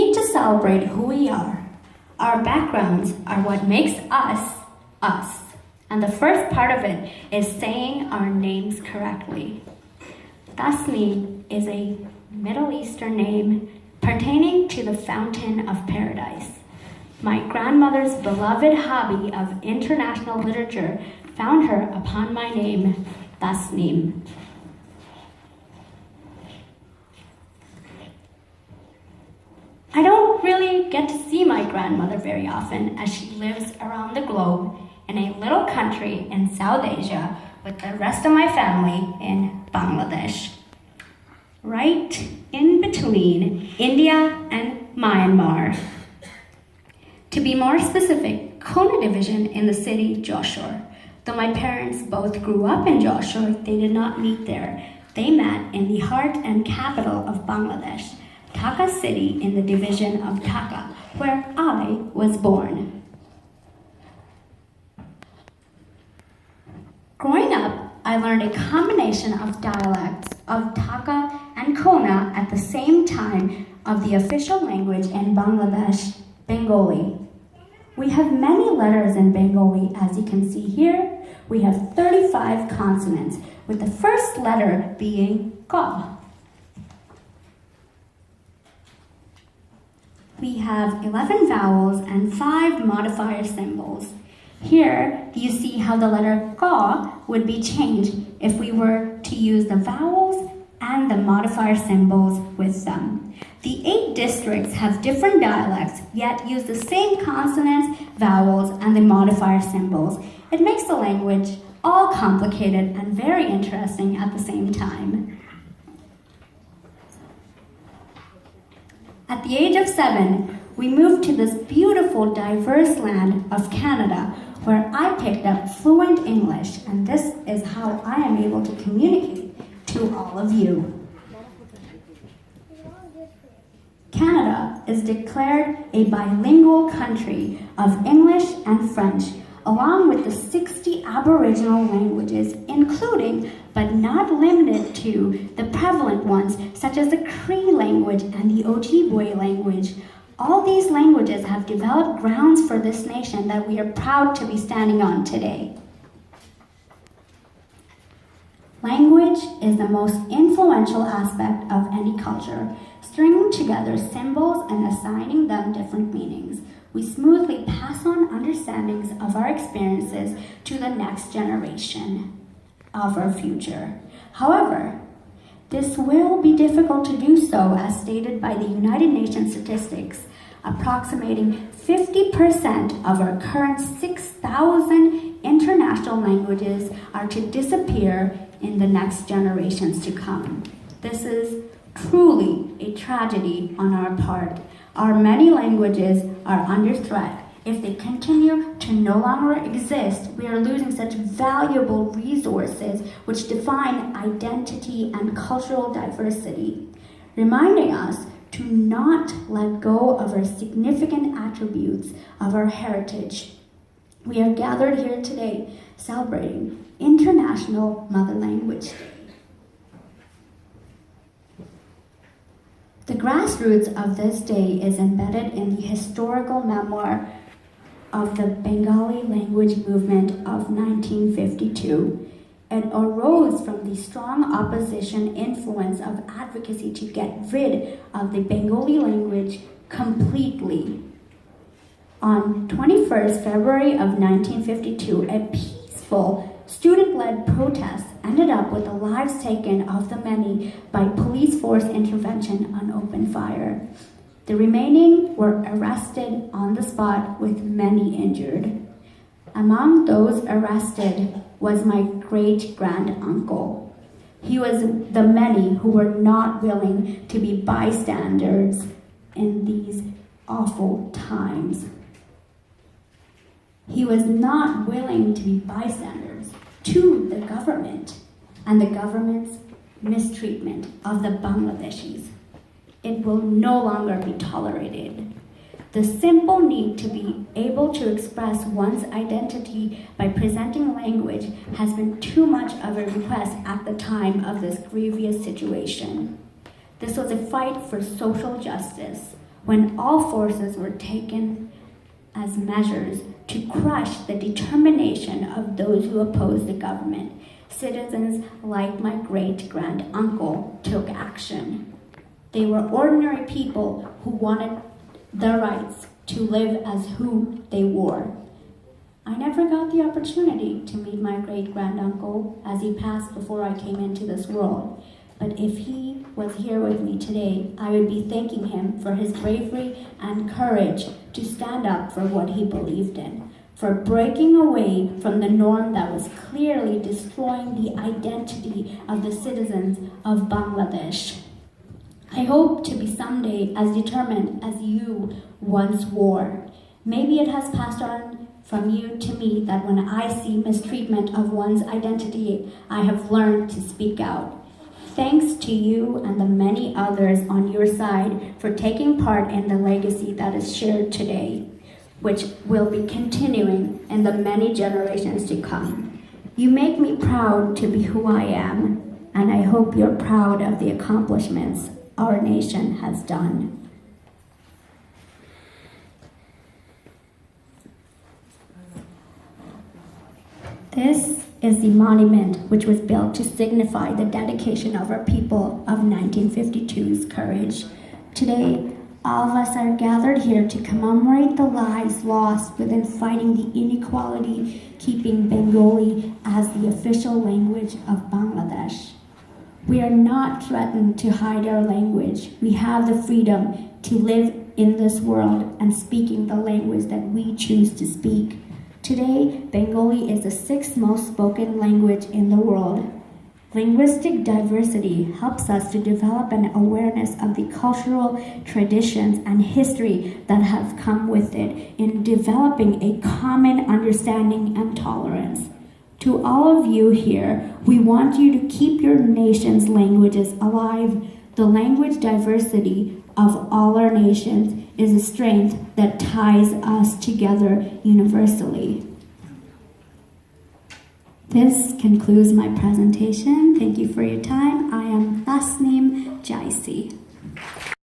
We need to celebrate who we are. Our backgrounds are what makes us, us. And the first part of it is saying our names correctly. Tasnim is a Middle Eastern name pertaining to the fountain of paradise. My grandmother's beloved hobby of international literature found her upon my name, Tasnim. I don't really get to see my grandmother very often as she lives around the globe in a little country in South Asia with the rest of my family in Bangladesh. Right in between India and Myanmar. To be more specific, Kona Division in the city Joshua. Though my parents both grew up in Joshua, they did not meet there. They met in the heart and capital of Bangladesh, Dhaka city in the division of Dhaka, where I was born. Growing up, I learned a combination of dialects of Dhaka and Kona at the same time of the official language in Bangladesh, Bengali. We have many letters in Bengali, as you can see here. We have 35 consonants, with the first letter being Ka. We have 11 vowels and 5 modifier symbols. Here, you see how the letter Ka would be changed if we were to use the vowels and the modifier symbols with them. The 8 districts have different dialects, yet use the same consonants, vowels, and the modifier symbols. It makes the language all complicated and very interesting at the same time. At the age of 7, we moved to this beautiful, diverse land of Canada, where I picked up fluent English, and this is how I am able to communicate to all of you. Canada is declared a bilingual country of English and French, along with the 60 Aboriginal languages, including but not limited to the prevalent ones such as the Cree language and the Ojibwe language. All these languages have developed grounds for this nation that we are proud to be standing on today. Language is the most influential aspect of any culture, stringing together symbols and assigning them different meanings. We smoothly pass on understandings of our experiences to the next generation of our future. However, this will be difficult to do so, as stated by the United Nations statistics. Approximating 50% of our current 6,000 international languages are to disappear in the next generations to come. This is truly a tragedy on our part. Our many languages are under threat. If they continue to no longer exist, we are losing such valuable resources which define identity and cultural diversity, reminding us to not let go of our significant attributes of our heritage. We are gathered here today celebrating International Mother Language Day. The grassroots of this day is embedded in the historical memoir of the Bengali language movement of 1952. It arose from the strong opposition influence of advocacy to get rid of the Bengali language completely. On 21st February of 1952, a peaceful student-led protest ended up with the lives taken of the many by police force intervention on open fire. The remaining were arrested on the spot, with many injured. Among those arrested was my great-grand-uncle. He was the many who were not willing to be bystanders in these awful times. He was not willing to be bystanders to the government and the government's mistreatment of the Bangladeshis. It will no longer be tolerated. The simple need to be able to express one's identity by presenting language has been too much of a request at the time of this grievous situation. This was a fight for social justice, when all forces were taken as measures to crush the determination of those who opposed the government, citizens like my great-grand-uncle took action. They were ordinary people who wanted their rights to live as who they were. I never got the opportunity to meet my great-grand-uncle as he passed before I came into this world. But if he was here with me today, I would be thanking him for his bravery and courage to stand up for what he believed in, for breaking away from the norm that was clearly destroying the identity of the citizens of Bangladesh. I hope to be someday as determined as you once were. Maybe it has passed on from you to me that when I see mistreatment of one's identity, I have learned to speak out. Thanks to you and the many others on your side for taking part in the legacy that is shared today, which will be continuing in the many generations to come. You make me proud to be who I am, and I hope you're proud of the accomplishments our nation has done. This is the monument which was built to signify the dedication of our people of 1952's courage. Today, all of us are gathered here to commemorate the lives lost within fighting the inequality, keeping Bengali as the official language of Bangladesh. We are not threatened to hide our language. We have the freedom to live in this world and speaking the language that we choose to speak. Today, Bengali is the sixth most spoken language in the world. Linguistic diversity helps us to develop an awareness of the cultural traditions and history that have come with it in developing a common understanding and tolerance. To all of you here, we want you to keep your nation's languages alive. The language diversity of all our nations is a strength that ties us together universally. This concludes my presentation. Thank you for your time. I am Tasnim Jaisi.